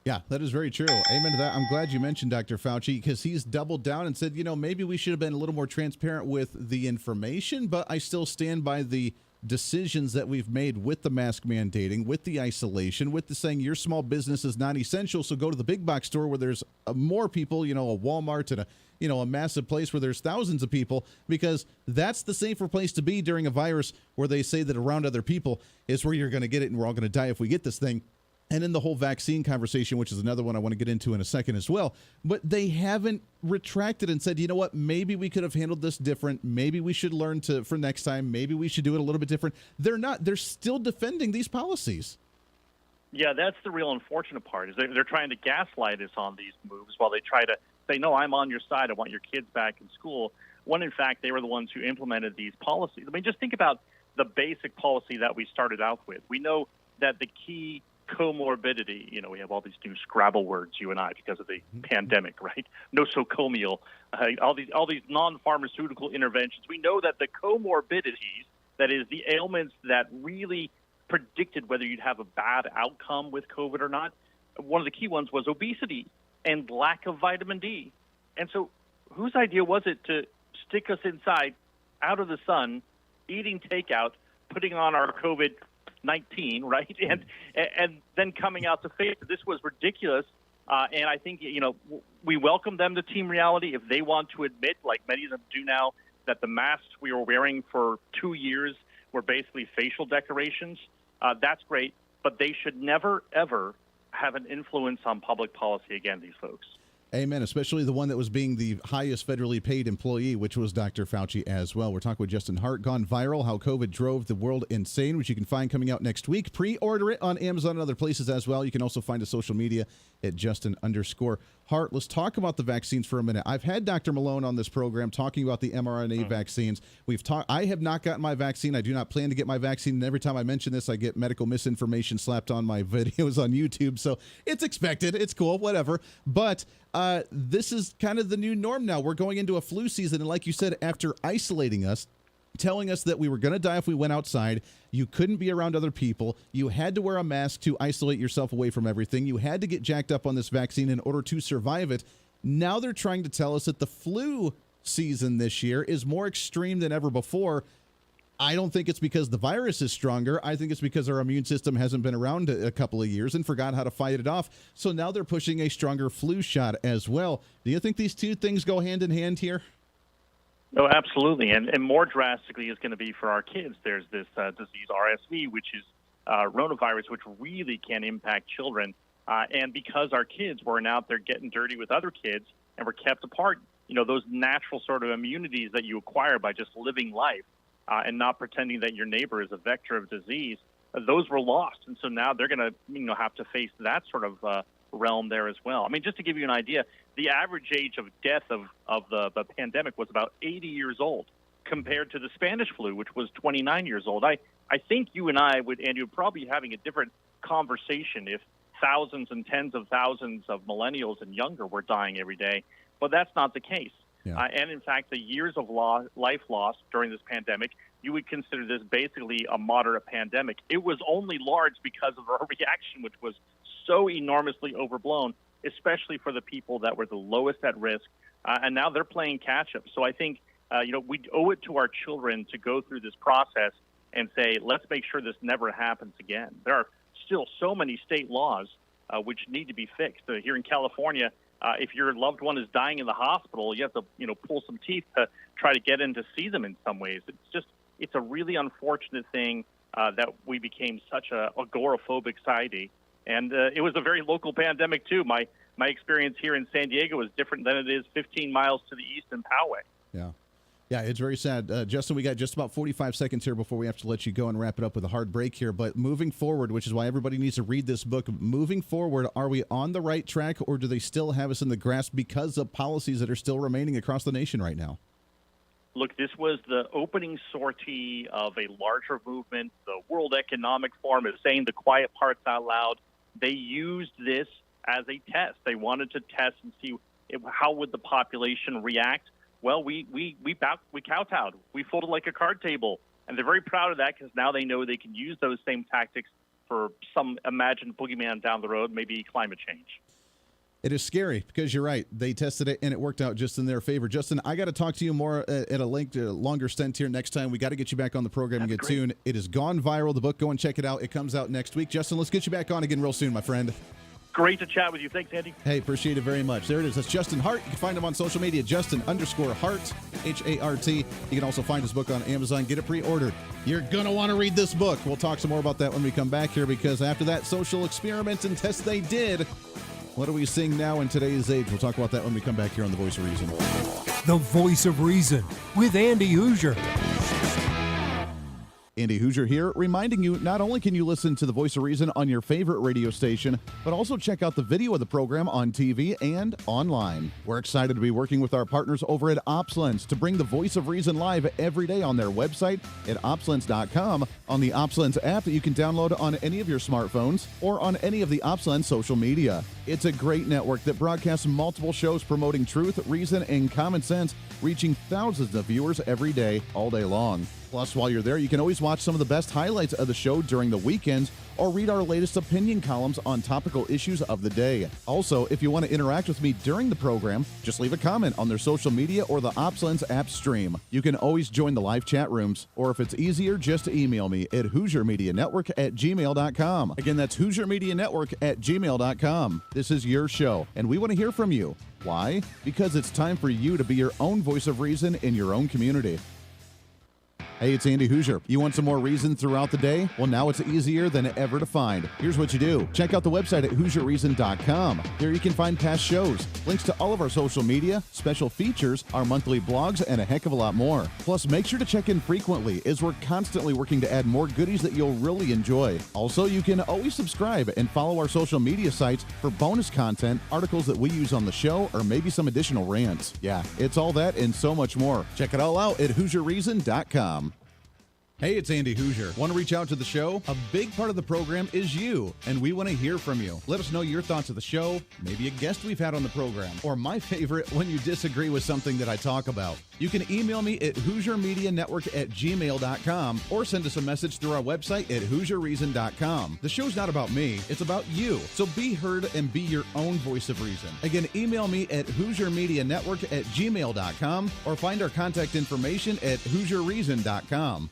Yeah, that is very true. Amen to that. I'm glad you mentioned Dr. Fauci, because he's doubled down and said, maybe we should have been a little more transparent with the information, but I still stand by the decisions that we've made with the mask mandating, with the isolation, with the saying your small business is not essential, so go to the big box store where there's more people, a Walmart and a massive place where there's thousands of people, because that's the safer place to be during a virus where they say that around other people is where you're going to get it and we're all going to die if we get this thing. And in the whole vaccine conversation, which is another one I want to get into in a second as well, but they haven't retracted and said, you know what, maybe we could have handled this different. Maybe we should learn for next time. Maybe we should do it a little bit different. They're not. They're still defending these policies. Yeah, that's the real unfortunate part, is they're trying to gaslight us on these moves while they try to say, no, I'm on your side. I want your kids back in school, when in fact they were the ones who implemented these policies. I mean, just think about the basic policy that we started out with. We know that the key comorbidity, we have all these new Scrabble words, you and I, because of the pandemic, right? Nosocomial, all these non-pharmaceutical interventions. We know that the comorbidities, that is the ailments that really predicted whether you'd have a bad outcome with COVID or not, one of the key ones was obesity and lack of vitamin D. And so whose idea was it to stick us inside, out of the sun, eating takeout, putting on our COVID-19, right? And then coming out to face it. This was ridiculous. And I think, we welcome them to Team Reality if they want to admit, like many of them do now, that the masks we were wearing for 2 years were basically facial decorations. That's great. But they should never, ever have an influence on public policy again, these folks. Amen, especially the one that was being the highest federally paid employee, which was Dr. Fauci as well. We're talking with Justin Hart, Gone Viral, How COVID Drove the World Insane, which you can find coming out next week. Pre-order it on Amazon and other places as well. You can also find us social media at Justin_Hart. Let's talk about the vaccines for a minute. I've had Dr. Malone on this program talking about the mRNA vaccines. I have not gotten my vaccine. I do not plan to get my vaccine. And every time I mention this, I get medical misinformation slapped on my videos on YouTube. So it's expected. It's cool, whatever. But this is kind of the new norm now. We're going into a flu season. And like you said, after isolating us, telling us that we were going to die if we went outside. You couldn't be around other people. You had to wear a mask to isolate yourself away from everything. You had to get jacked up on this vaccine in order to survive it. Now they're trying to tell us that the flu season this year is more extreme than ever before. I don't think it's because the virus is stronger. I think it's because our immune system hasn't been around a couple of years and forgot how to fight it off. So now they're pushing a stronger flu shot as well. Do you think these two things go hand in hand here? Oh, absolutely. And more drastically is going to be for our kids. There's this disease, RSV, which is rotavirus, which really can impact children. And because our kids weren't out there getting dirty with other kids and were kept apart, those natural sort of immunities that you acquire by just living life and not pretending that your neighbor is a vector of disease, those were lost. And so now they're going to have to face that sort of realm there as well. I mean, just to give you an idea, the average age of death of the pandemic was about 80 years old compared to the Spanish flu, which was 29 years old. I think you and I would probably be having a different conversation if thousands and tens of thousands of millennials and younger were dying every day, but that's not the case. Yeah. And in fact, the years of life lost during this pandemic, you would consider this basically a moderate pandemic. It was only large because of our reaction, which was so enormously overblown, especially for the people that were the lowest at risk. And now they're playing catch up. So I think, we owe it to our children to go through this process and say, let's make sure this never happens again. There are still so many state laws which need to be fixed. Here in California, if your loved one is dying in the hospital, you have to, pull some teeth to try to get in to see them in some ways. It's a really unfortunate thing that we became such a agoraphobic society. And it was a very local pandemic, too. My experience here in San Diego is different than it is 15 miles to the east in Poway. Yeah. Yeah, it's very sad. Justin, we got just about 45 seconds here before we have to let you go and wrap it up with a hard break here. But moving forward, which is why everybody needs to read this book, moving forward, are we on the right track, or do they still have us in the grasp because of policies that are still remaining across the nation right now? Look, this was the opening sortie of a larger movement. The World Economic Forum is saying the quiet parts out loud. They used this as a test. They wanted to test and see how would the population react. Well, we kowtowed. We folded like a card table, and they're very proud of that because now they know they can use those same tactics for some imagined boogeyman down the road, maybe climate change. It is scary because you're right. They tested it, and it worked out just in their favor. Justin, I got to talk to you more at a longer stint here next time. We got to get you back on the program and get tuned. It has gone viral. The book, go and check it out. It comes out next week. Justin, let's get you back on again real soon, my friend. Great to chat with you. Thanks, Andy. Hey, appreciate it very much. There it is. That's Justin Hart. You can find him on social media, Justin_Hart, Hart. You can also find his book on Amazon. Get it pre-ordered. You're going to want to read this book. We'll talk some more about that when we come back here, because after that social experiment and test they did, what are we seeing now in today's age? We'll talk about that when we come back here on The Voice of Reason. The Voice of Reason with Andy Hooser. Andy Hooser here, reminding you not only can you listen to The Voice of Reason on your favorite radio station, but also check out the video of the program on TV and online. We're excited to be working with our partners over at OpsLens to bring The Voice of Reason live every day on their website at opslens.com, on the OpsLens app that you can download on any of your smartphones, or on any of the OpsLens social media. It's a great network that broadcasts multiple shows promoting truth, reason, and common sense, reaching thousands of viewers every day, all day long. Plus, while you're there, you can always watch some of the best highlights of the show during the weekends, or read our latest opinion columns on topical issues of the day. Also, if you want to interact with me during the program, just leave a comment on their social media or the OpsLens app stream. You can always join the live chat rooms, or if it's easier, just email me at HooserMediaNetwork@gmail.com. Again, that's HooserMediaNetwork@gmail.com. This is your show, and we want to hear from you. Why? Because it's time for you to be your own voice of reason in your own community. Hey, it's Andy Hooser. You want some more reason throughout the day? Well, now it's easier than ever to find. Here's what you do. Check out the website at HooserReason.com. There you can find past shows, links to all of our social media, special features, our monthly blogs, and a heck of a lot more. Plus, make sure to check in frequently, as we're constantly working to add more goodies that you'll really enjoy. Also, you can always subscribe and follow our social media sites for bonus content, articles that we use on the show, or maybe some additional rants. Yeah, it's all that and so much more. Check it all out at HooserReason.com. Hey, it's Andy Hooser. Want to reach out to the show? A big part of the program is you, and we want to hear from you. Let us know your thoughts of the show, maybe a guest we've had on the program, or my favorite, when you disagree with something that I talk about. You can email me at HooserMediaNetwork@gmail.com or send us a message through our website at HooserReason.com. The show's not about me, it's about you. So be heard and be your own voice of reason. Again, email me at HooserMediaNetwork@gmail.com or find our contact information at HooserReason.com.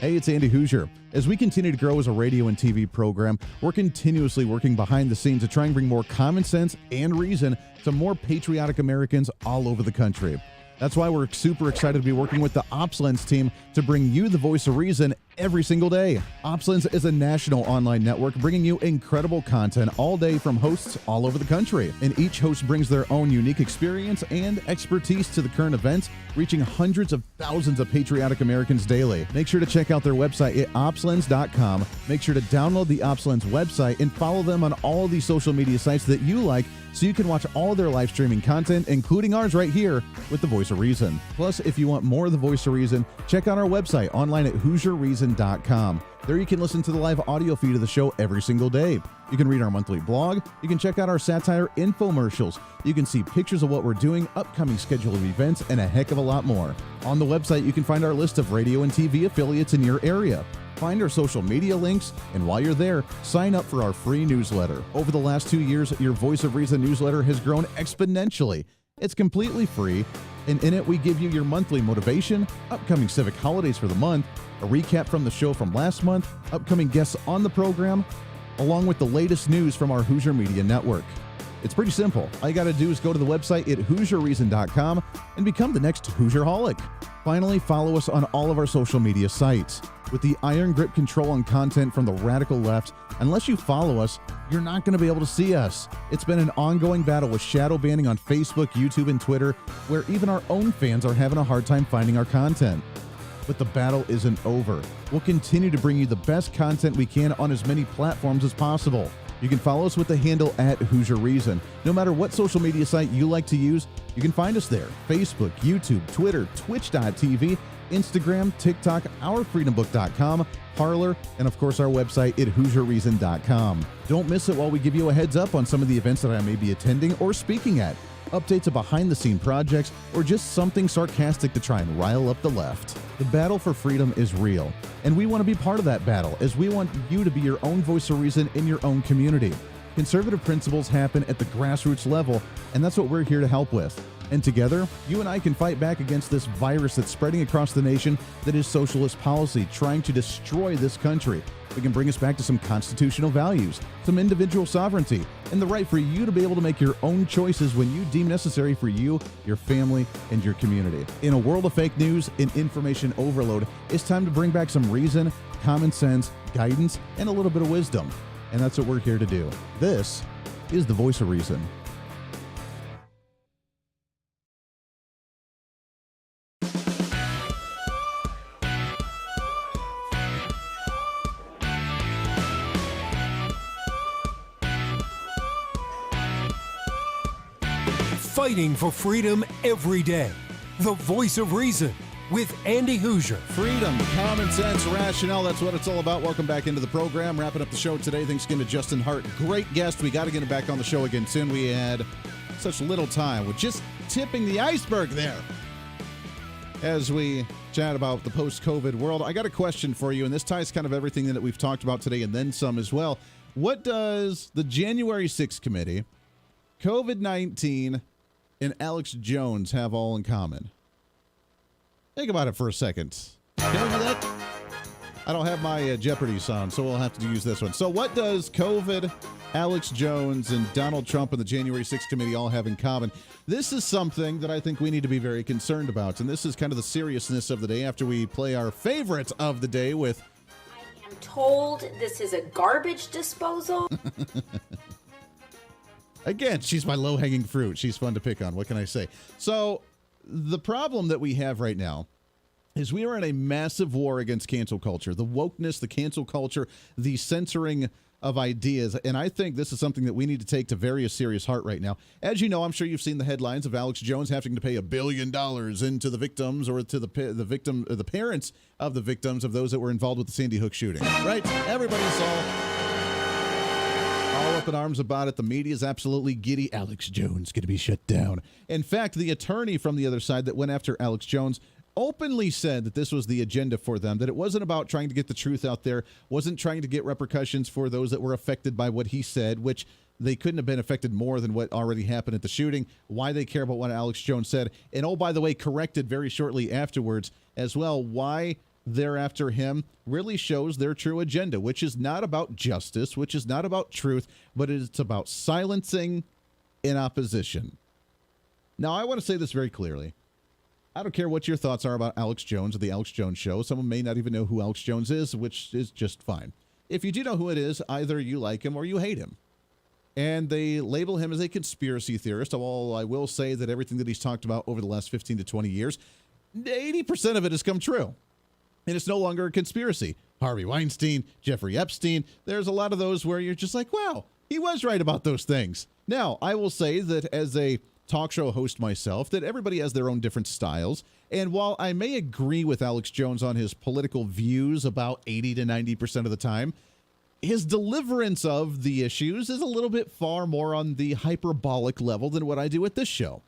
Hey, it's Andy Hooser. As we continue to grow as a radio and TV program, we're continuously working behind the scenes to try and bring more common sense and reason to more patriotic Americans all over the country. That's why we're super excited to be working with the OpsLens team to bring you the voice of reason every single day. OpsLens is a national online network bringing you incredible content all day from hosts all over the country. And each host brings their own unique experience and expertise to the current events, reaching hundreds of thousands of patriotic Americans daily. Make sure to check out their website at opslens.com. Make sure to download the OpsLens website and follow them on all of these social media sites that you like so you can watch all their live streaming content, including ours right here with the Voice of Reason. Plus, if you want more of the Voice of Reason, check out our website online at HooserReason.com. There you can listen to the live audio feed of the show every single day. You can read our monthly blog. You can check out our satire infomercials. You can see pictures of what we're doing, upcoming schedule of events, and a heck of a lot more. On the website, you can find our list of radio and TV affiliates in your area. Find our social media links, and while you're there, sign up for our free newsletter. Over the last 2 years, your Voice of Reason newsletter has grown exponentially. It's completely free, and in it, we give you your monthly motivation, upcoming civic holidays for the month, a recap from the show from last month, upcoming guests on the program, along with the latest news from our Hooser Media Network. It's pretty simple. All you got to do is go to the website at HooserReason.com and become the next Hoosier-holic. Finally, follow us on all of our social media sites. With the iron grip control on content from the radical left, unless you follow us, you're not going to be able to see us. It's been an ongoing battle with shadow banning on Facebook, YouTube, and Twitter, where even our own fans are having a hard time finding our content. But the battle isn't over. We'll continue to bring you the best content we can on as many platforms as possible. You can follow us with the handle at Hooser Reason. No matter what social media site you like to use, you can find us there. Facebook, YouTube, Twitter, Twitch.tv, Instagram, TikTok, OurFreedomBook.com, Parler, and of course our website at HooserReason.com. Don't miss it while we give you a heads up on some of the events that I may be attending or speaking at, updates of behind-the-scene projects, or just something sarcastic to try and rile up the left. The battle for freedom is real, and we want to be part of that battle as we want you to be your own voice of reason in your own community. Conservative principles happen at the grassroots level, and that's what we're here to help with. And together, you and I can fight back against this virus that's spreading across the nation that is socialist policy, trying to destroy this country. We can bring us back to some constitutional values, some individual sovereignty, and the right for you to be able to make your own choices when you deem necessary for you, your family, and your community. In a world of fake news and information overload, it's time to bring back some reason, common sense, guidance, and a little bit of wisdom. And that's what we're here to do. This is the Voice of Reason. Fighting for freedom every day. The Voice of Reason with Andy Hooser. Freedom, common sense, rationale. That's what it's all about. Welcome back into the program. Wrapping up the show today. Thanks again to Justin Hart. Great guest. We got to get him back on the show again soon. We had such little time. We're just tipping the iceberg there. As we chat about the post-COVID world, I got a question for you, and this ties kind of everything that we've talked about today and then some as well. What does the January 6th committee, COVID-19, and Alex Jones have all in common? Think about it for a second. Can we do that? I don't have my Jeopardy sound, so we'll have to use this one. So what does COVID, Alex Jones, and Donald Trump and the January 6th committee all have in common? This is something that I think we need to be very concerned about, and this is kind of the seriousness of the day after we play our favorite of the day with... I'm told this is a garbage disposal. Again, she's my low-hanging fruit. She's fun to pick on. What can I say? So the problem that we have right now is we are in a massive war against cancel culture. The wokeness, the cancel culture, the censoring of ideas, and I think this is something that we need to take to very serious heart right now. As you know, I'm sure you've seen the headlines of Alex Jones having to pay $1 billion into the victims or to the victim, or the parents of the victims of those that were involved with the Sandy Hook shooting. Right? Everybody saw all up in arms about it. The media is absolutely giddy. Alex Jones going to be shut down. In fact, the attorney from the other side that went after Alex Jones openly said that this was the agenda for them, that it wasn't about trying to get the truth out there, wasn't trying to get repercussions for those that were affected by what he said, which they couldn't have been affected more than what already happened at the shooting. Why they care about what Alex Jones said. And oh, by the way, corrected very shortly afterwards as well, why they're after him really shows their true agenda, which is not about justice, which is not about truth, but it's about silencing in opposition. Now, I want to say this very clearly. I don't care what your thoughts are about Alex Jones or the Alex Jones Show. Someone may not even know who Alex Jones is, which is just fine. If you do know who it is, either you like him or you hate him. And they label him as a conspiracy theorist. Well, I will say that everything that he's talked about over the last 15 to 20 years, 80% of it has come true. And it's no longer a conspiracy. Harvey Weinstein, Jeffrey Epstein, there's a lot of those where you're just like, wow, he was right about those things. Now, I will say that as a talk show host myself, that everybody has their own different styles. And while I may agree with Alex Jones on his political views about 80 to 90% of the time, his deliverance of the issues is a little bit far more on the hyperbolic level than what I do at this show.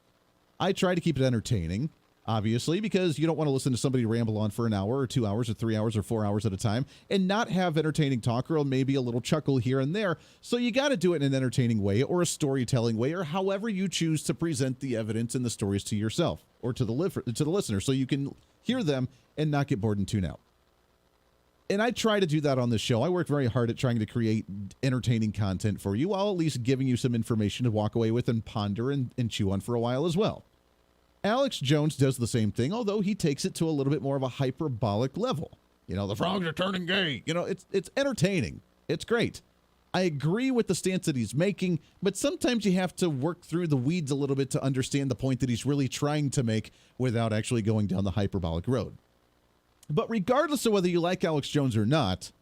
I try to keep it entertaining, obviously, because you don't want to listen to somebody ramble on for an hour or 2 hours or 3 hours or 4 hours at a time and not have entertaining talk or maybe a little chuckle here and there. So you got to do it in an entertaining way or a storytelling way or however you choose to present the evidence and the stories to yourself or to the listener so you can hear them and not get bored and tune out. And I try to do that on this show. I work very hard at trying to create entertaining content for you while at least giving you some information to walk away with and ponder and chew on for a while as well. Alex Jones does the same thing, although he takes it to a little bit more of a hyperbolic level. You know, the frogs are turning gay. You know, it's entertaining. It's great. I agree with the stance that he's making, but sometimes you have to work through the weeds a little bit to understand the point that he's really trying to make without actually going down the hyperbolic road. But regardless of whether you like Alex Jones or not,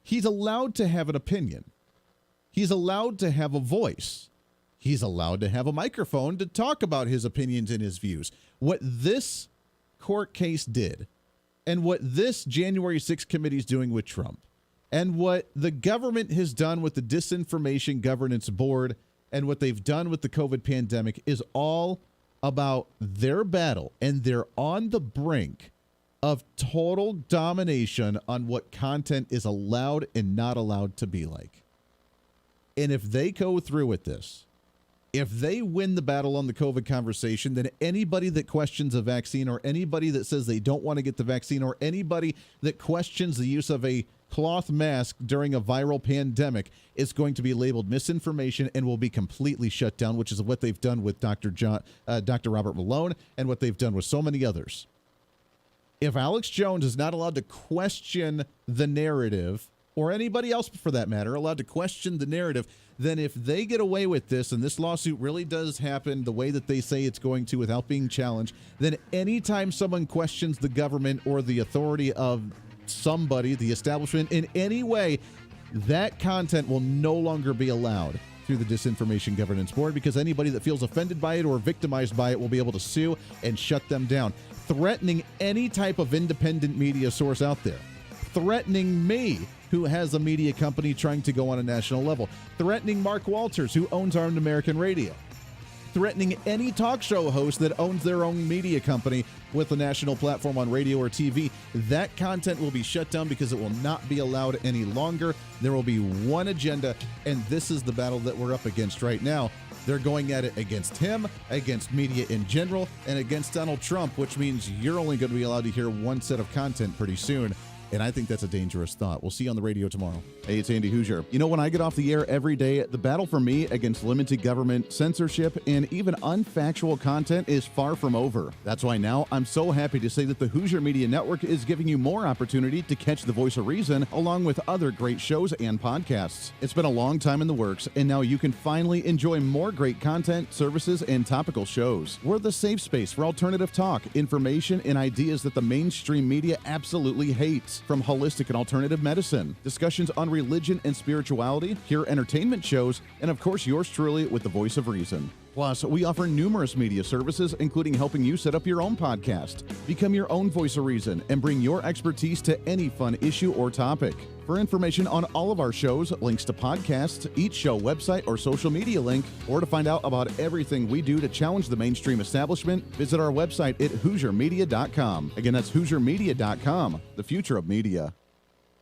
he's allowed to have an opinion. He's allowed to have a voice. He's allowed to have a microphone to talk about his opinions and his views. What this court case did, and what this January 6th committee is doing with Trump, and what the government has done with the Disinformation Governance Board, and what they've done with the COVID pandemic is all about their battle, and they're on the brink of total domination on what content is allowed and not allowed to be like. And if they go through with this, if they win the battle on the COVID conversation, then anybody that questions a vaccine or anybody that says they don't want to get the vaccine or anybody that questions the use of a cloth mask during a viral pandemic is going to be labeled misinformation and will be completely shut down, which is what they've done with Dr. Robert Malone and what they've done with so many others. If Alex Jones is not allowed to question the narrative, or anybody else for that matter, allowed to question the narrative, then if they get away with this and this lawsuit really does happen the way that they say it's going to without being challenged, then anytime someone questions the government or the authority of somebody, the establishment in any way, that content will no longer be allowed through the Disinformation Governance Board, because anybody that feels offended by it or victimized by it will be able to sue and shut them down, threatening any type of independent media source out there, threatening me, who has a media company trying to go on a national level, threatening Mark Walters, who owns Armed American Radio, threatening any talk show host that owns their own media company with a national platform on radio or TV. That content will be shut down because it will not be allowed any longer. There will be one agenda, and this is the battle that we're up against right now. They're going at it against him, against media in general, and against Donald Trump, which means you're only going to be allowed to hear one set of content pretty soon. And I think that's a dangerous thought. We'll see you on the radio tomorrow. Hey, it's Andy Hooser. You know, when I get off the air every day, the battle for me against limited government, censorship, and even unfactual content is far from over. That's why now I'm so happy to say that the Hooser Media Network is giving you more opportunity to catch the voice of reason along with other great shows and podcasts. It's been a long time in the works, and now you can finally enjoy more great content, services, and topical shows. We're the safe space for alternative talk, information, and ideas that the mainstream media absolutely hates. from holistic and alternative medicine, discussions on religion and spirituality, pure entertainment shows, and of course yours truly with the voice of reason. Plus, we offer numerous media services, including helping you set up your own podcast. Become your own voice of reason and bring your expertise to any fun issue or topic. For information on all of our shows, links to podcasts, each show website or social media link, or to find out about everything we do to challenge the mainstream establishment, visit our website at HooserMedia.com. Again, that's HooserMedia.com, the future of media.